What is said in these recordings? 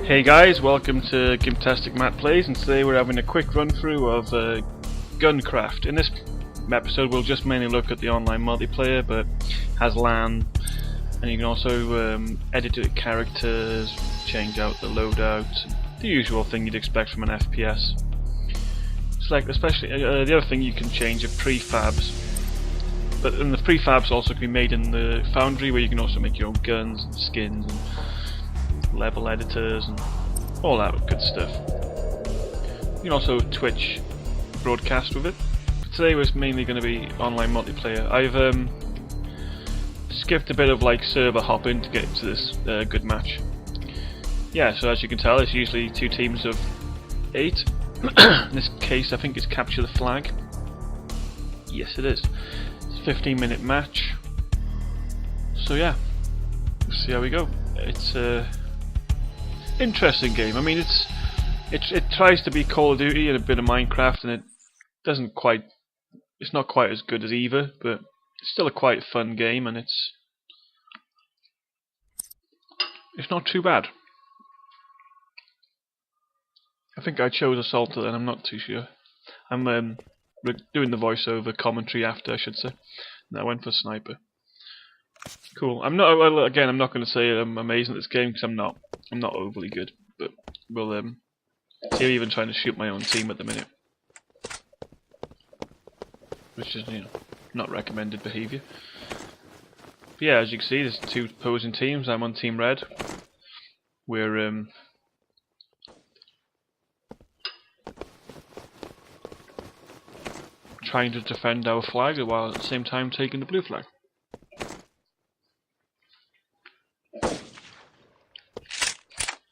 Hey guys, welcome to Gimtastic Matt Plays, and today we're having a quick run through of Guncraft. In this episode we'll just mainly look at the online multiplayer, but has LAN, and you can also edit the characters, change out the loadout, the usual thing you'd expect from an FPS. Select especially the other thing you can change are prefabs, but then the prefabs also can be made in the foundry, where you can also make your own guns and skins and level editors and all that good stuff. You can also Twitch broadcast with it. But today was mainly going to be online multiplayer. I've skipped a bit of like server hopping to get to this good match. Yeah, so as you can tell, it's usually two teams of 8. In this case, I think it's capture the flag. Yes, it is. It's a 15-minute match. So yeah, let's see how we go. It's interesting game. I mean, it tries to be Call of Duty and a bit of Minecraft, and it's not quite as good as either, but it's still a quite fun game, and it's not too bad. I think I chose Assaulter, and I'm not too sure. I'm doing the voiceover commentary after, I should say. And I went for Sniper. Cool. I'm not going to say I'm amazing at this game, because I'm not overly good, but we'll see. I'm even trying to shoot my own team at the minute, which is, you know, not recommended behaviour. But yeah, as you can see, there's two opposing teams. I'm on Team Red. We're trying to defend our flag while at the same time taking the blue flag.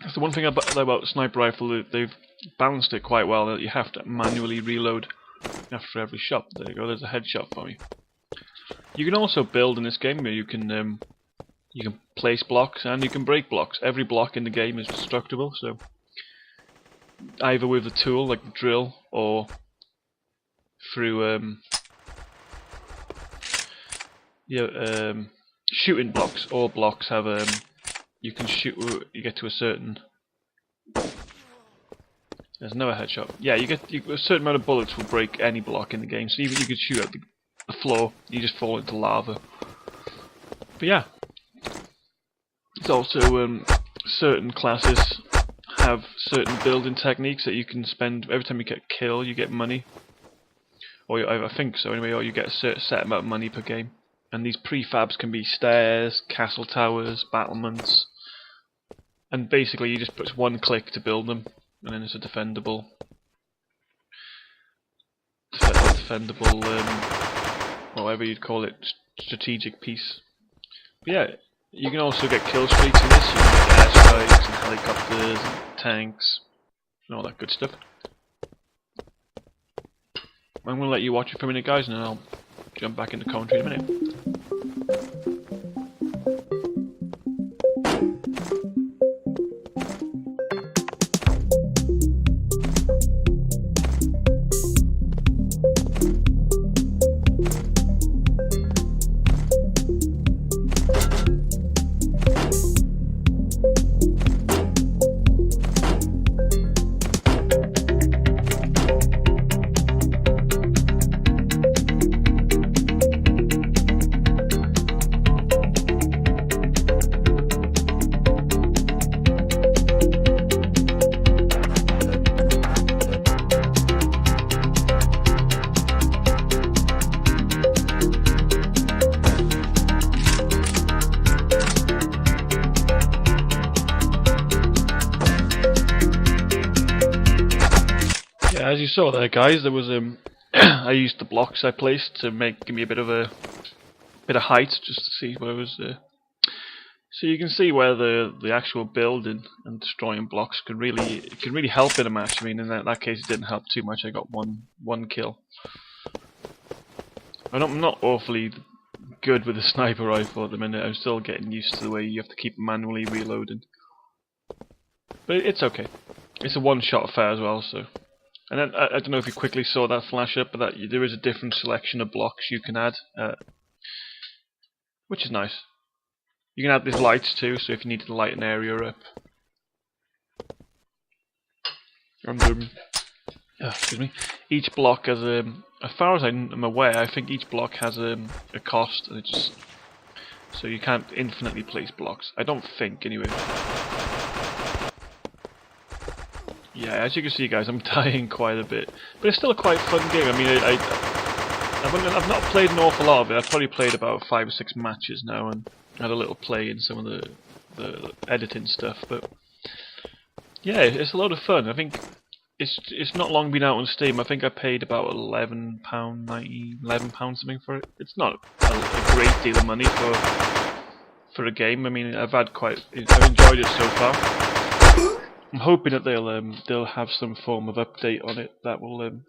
That's the one thing about the sniper rifle. They've balanced it quite well, that you have to manually reload after every shot. There you go, there's a headshot for me. You can also build in this game where you can place blocks and you can break blocks. Every block in the game is destructible, so either with a tool like the drill or through shooting blocks. All blocks have you can shoot. You get to a certain. There's another headshot. Yeah, you get a certain amount of bullets will break any block in the game. So even you could shoot at the floor, you just fall into lava. But yeah, there's also certain classes have certain building techniques that you can spend. Every time you get a kill, you get money, or I think so anyway, or you get a set amount of money per game. And these prefabs can be stairs, castle towers, battlements. And basically you just put one click to build them, and then it's a defendable whatever you'd call it, strategic piece. But yeah, you can also get kill streaks in this. You can get airstrikes and helicopters and tanks and all that good stuff. I'm going to let you watch it for a minute, guys, and then I'll jump back into commentary in a minute. As you saw there, guys, there was I used the blocks I placed to give me a bit of height, just to see where it was. So you can see where the actual building and destroying blocks can really help in a match. I mean, in that case, it didn't help too much. I got one kill. I'm not awfully good with a sniper rifle at the minute. I'm still getting used to the way you have to keep manually reloading. But it's okay. It's a one-shot affair as well, so. And then, I don't know if you quickly saw that flash up, but there is a different selection of blocks you can add, which is nice. You can add these lights too, so if you need to light an area up. And excuse me. Each block has as far as I'm aware, I think each block has a cost, and it's so you can't infinitely place blocks. I don't think, anyway. Yeah, as you can see, guys, I'm dying quite a bit, but it's still a quite fun game. I mean, I've not played an awful lot of it. I've probably played about 5 or 6 matches now, and had a little play in some of the editing stuff. But yeah, it's a lot of fun. I think it's not long been out on Steam. I think I paid about £11 something for it. It's not a great deal of money for a game. I mean, I've enjoyed it so far. I'm hoping that they'll have some form of update on it that will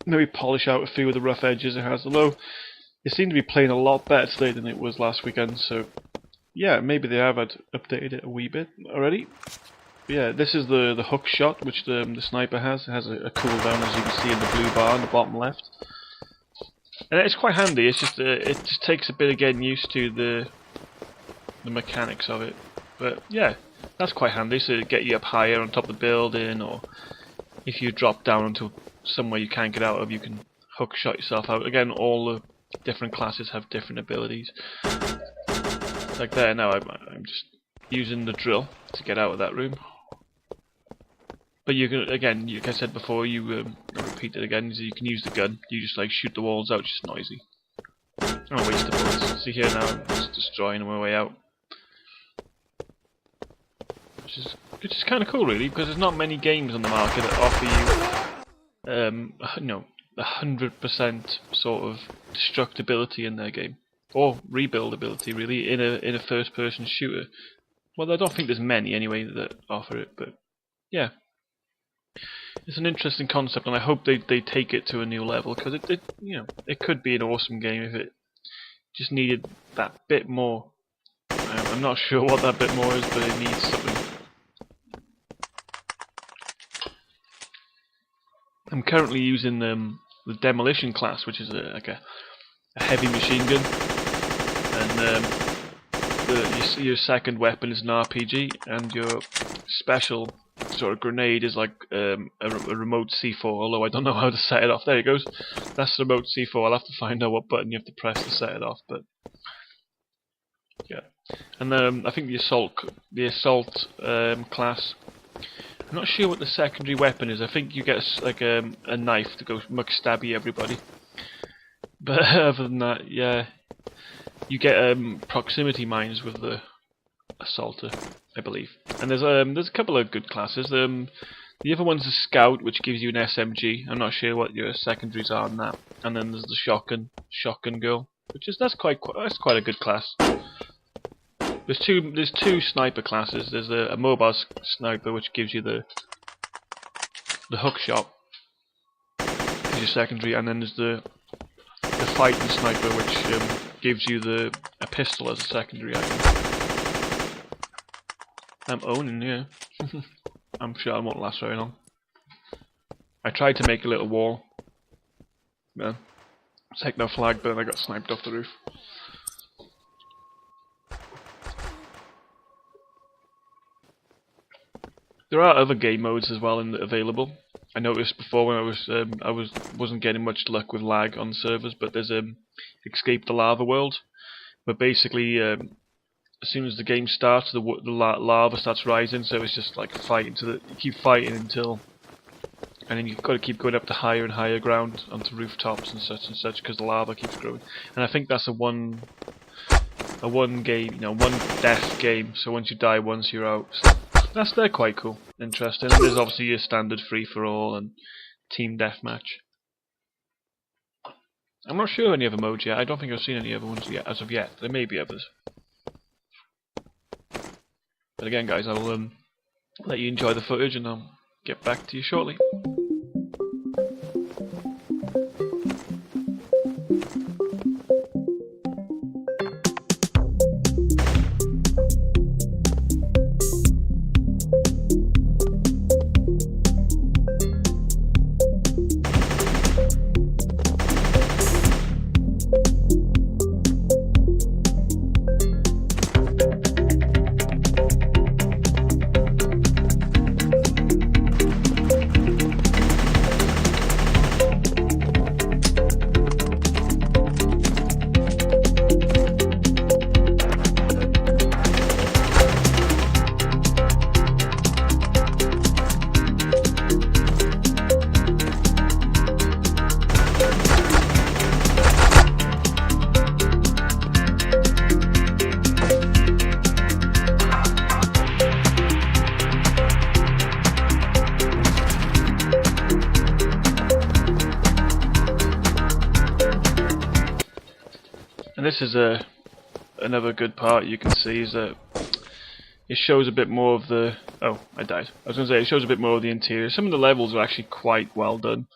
maybe polish out a few of the rough edges it has. Although it seemed to be playing a lot better today than it was last weekend. So yeah, maybe they have updated it a wee bit already. But yeah, this is the hook shot which the sniper has. It has a cooldown, as you can see in the blue bar in the bottom left. And it's quite handy. It's just it just takes a bit of getting used to the mechanics of it. But yeah, that's quite handy, so to get you up higher on top of the building, or if you drop down into somewhere you can't get out of, you can hook shot yourself out. Again, all the different classes have different abilities. Like there now, I'm just using the drill to get out of that room. But you can, again, like I said before, I'll repeat it again, so you can use the gun. You just like shoot the walls out, just noisy. Oh, waste of bullets. See here now, I'm just destroying my way out. Which is kind of cool, really, because there's not many games on the market that offer you, 100% sort of destructibility in their game, or rebuildability, really, in a first-person shooter. Well, I don't think there's many anyway that offer it, but yeah, it's an interesting concept, and I hope they take it to a new level, because it could be an awesome game if it just needed that bit more. I'm not sure what that bit more is, but it needs something. I'm currently using the demolition class, which is like a heavy machine gun, and your second weapon is an RPG, and your special sort of grenade is like a remote C4. Although I don't know how to set it off. There it goes. That's the remote C4. I'll have to find out what button you have to press to set it off. But yeah, and I think the assault class. I'm not sure what the secondary weapon is. I think you get like a knife to go muck stabby everybody. But other than that, yeah, you get proximity mines with the assaulter, I believe. And there's a couple of good classes. The other one's a scout, which gives you an SMG. I'm not sure what your secondaries are on that. And then there's the shotgun girl, that's quite a good class. There's two sniper classes. There's a mobile sniper, which gives you the hook shot, is your secondary, and then there's the fighting sniper, which gives you a pistol as a secondary item. I'm owning, yeah. I'm sure I won't last very long. I tried to make a little wall. Yeah. Take no flag, but then I got sniped off the roof. There are other game modes as well available. I noticed before when I wasn't getting much luck with lag on servers, but there's Escape the Lava World, where basically as soon as the game starts, the lava starts rising. So it's just like fighting you keep fighting until, and then you've got to keep going up to higher and higher ground onto rooftops and such because the lava keeps growing. And I think that's a one game, one death game. So once you die once, you're out. So they're quite cool, interesting. And there's obviously your standard free-for-all and team deathmatch. I'm not sure of any other modes yet. I don't think I've seen any other ones yet, as of yet. There may be others. But again, guys, I'll let you enjoy the footage, and I'll get back to you shortly. this is another good part you can see is that it shows a bit more of the... Oh, I died. I was going to say, it shows a bit more of the interior. Some of the levels are actually quite well done.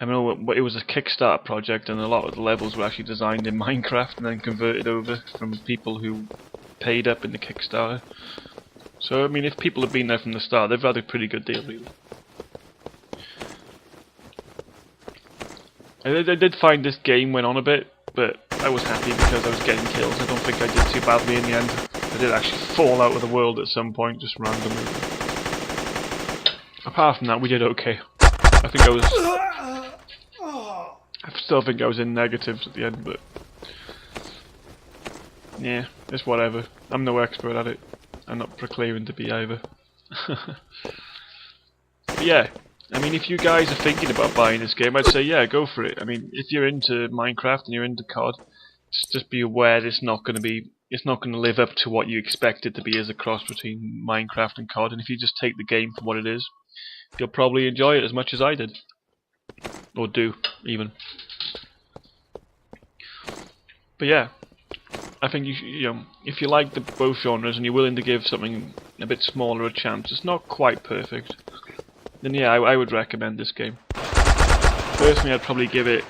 I know it was a Kickstarter project, and a lot of the levels were actually designed in Minecraft and then converted over from people who paid up in the Kickstarter. So, I mean, if people have been there from the start, they've had a pretty good deal, really. I did find this game went on a bit, but I was happy because I was getting kills. I don't think I did too badly in the end. I did actually fall out of the world at some point, just randomly. Apart from that, we did okay. I think I still think I was in negatives at the end, but... yeah, it's whatever. I'm no expert at it. I'm not proclaiming to be either. But yeah, I mean, if you guys are thinking about buying this game, I'd say yeah, go for it. I mean, if you're into Minecraft and you're into COD, just be aware it's not going to live up to what you expect it to be as a cross between Minecraft and COD. And if you just take the game for what it is, you'll probably enjoy it as much as I did, or do even. But yeah, I think you know, if you like both genres and you're willing to give something a bit smaller a chance, it's not quite perfect, then yeah, I would recommend this game. Personally, I'd probably give it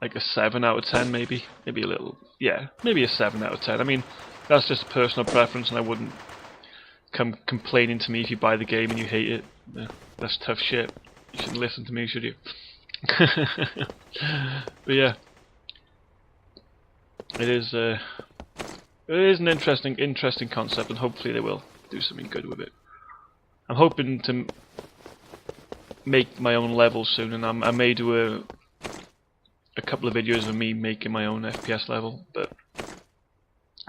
like a 7 out of 10, maybe a little, yeah, maybe a 7 out of 10. I mean, that's just a personal preference, and I wouldn't come complaining to me if you buy the game and you hate it. Yeah, that's tough shit. You shouldn't listen to me, should you? But yeah, it is an interesting concept, and hopefully they will do something good with it. I'm hoping to make my own levels soon, and I may do a couple of videos of me making my own FPS level, but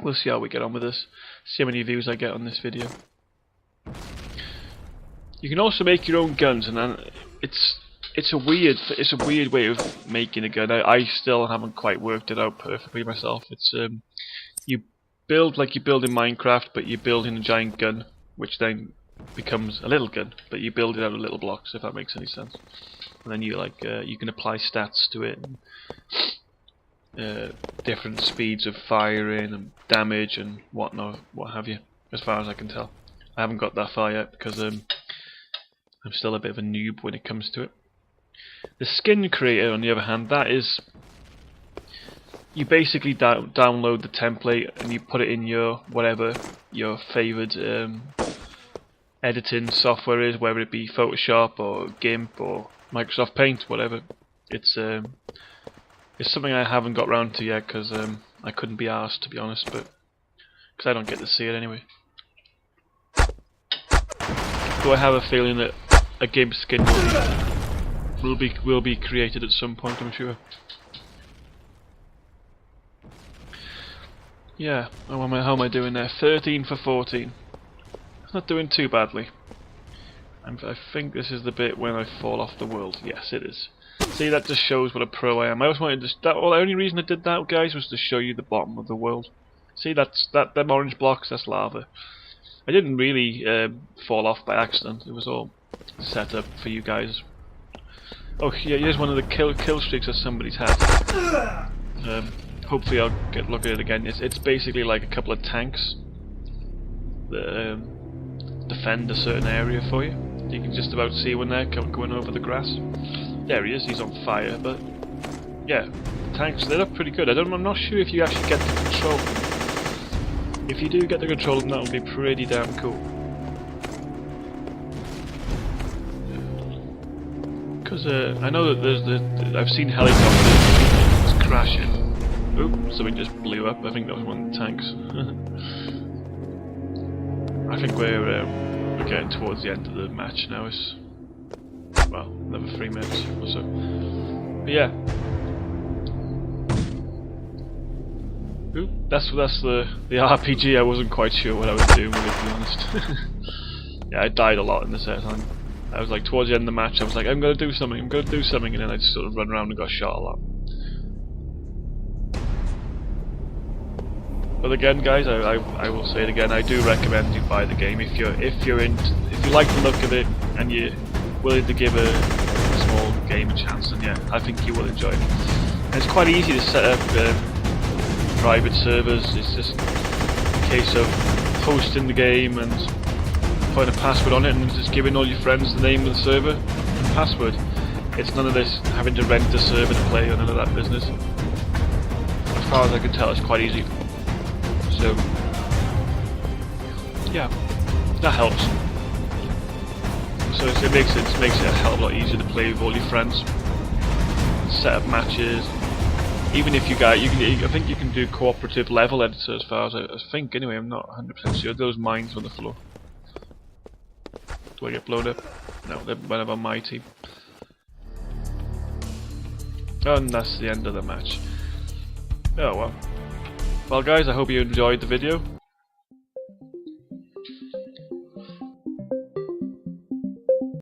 we'll see how we get on with this. See how many views I get on this video. You can also make your own guns, and it's a weird way of making a gun. I still haven't quite worked it out perfectly myself. It's you build like you build in Minecraft, but you build in a giant gun, which then becomes a little gun, but you build it out of little blocks, if that makes any sense. And then you you can apply stats to it, and different speeds of firing and damage and whatnot, what have you. As far as I can tell, I haven't got that far yet because I'm still a bit of a noob when it comes to it. The skin creator, on the other hand, that is, you basically download the template and you put it in your whatever your favoured editing software is, whether it be Photoshop or GIMP or Microsoft Paint, whatever. It's something I haven't got round to yet because I couldn't be arsed, to be honest, but because I don't get to see it anyway. So I have a feeling that a GIMP skin will be created at some point, I'm sure. Yeah, how am I doing there? 13 for 14. It's not doing too badly. I think this is the bit when I fall off the world. Yes, it is. See, that just shows what a pro I am. I just wanted to... the only reason I did that, guys, was to show you the bottom of the world. See, them orange blocks, that's lava. I didn't really fall off by accident. It was all set up for you guys. Oh, yeah, here's one of the kill streaks that somebody's had. Hopefully I'll look at it again. It's basically like a couple of tanks that defend a certain area for you. You can just about see when they're going over the grass. There he is, he's on fire, but yeah, the tanks, they look pretty good. I'm not sure if you actually get to control them. If you do get to control them, that would be pretty damn cool. Because I know that I've seen helicopters crashing. Oop, something just blew up. I think that was one of the tanks. I think we're getting towards the end of the match now. It's, well, another 3 minutes or so. But yeah. Oop, that's the RPG. I wasn't quite sure what I was doing with it, to be honest. Yeah, I died a lot in this airtime. I was like, towards the end of the match, I was like, I'm gonna do something, and then I just sort of run around and got shot a lot. But again, guys, I will say it again. I do recommend you buy the game if you like the look of it and you're willing to give a small game a chance. And yeah, I think you will enjoy it. And it's quite easy to set up private servers. It's just a case of hosting the game and putting a password on it and just giving all your friends the name of the server and password. It's none of this having to rent a server to play or none of that business. As far as I can tell, it's quite easy. So, yeah, that helps. So it makes it a hell of a lot easier to play with all your friends. Set up matches. Even if I think you can do cooperative level editor as far as I think. Anyway, I'm not 100% sure. Those mines on the floor. Do I get blown up? No, they're one of my team. Oh, and that's the end of the match. Oh well. Well guys, I hope you enjoyed the video.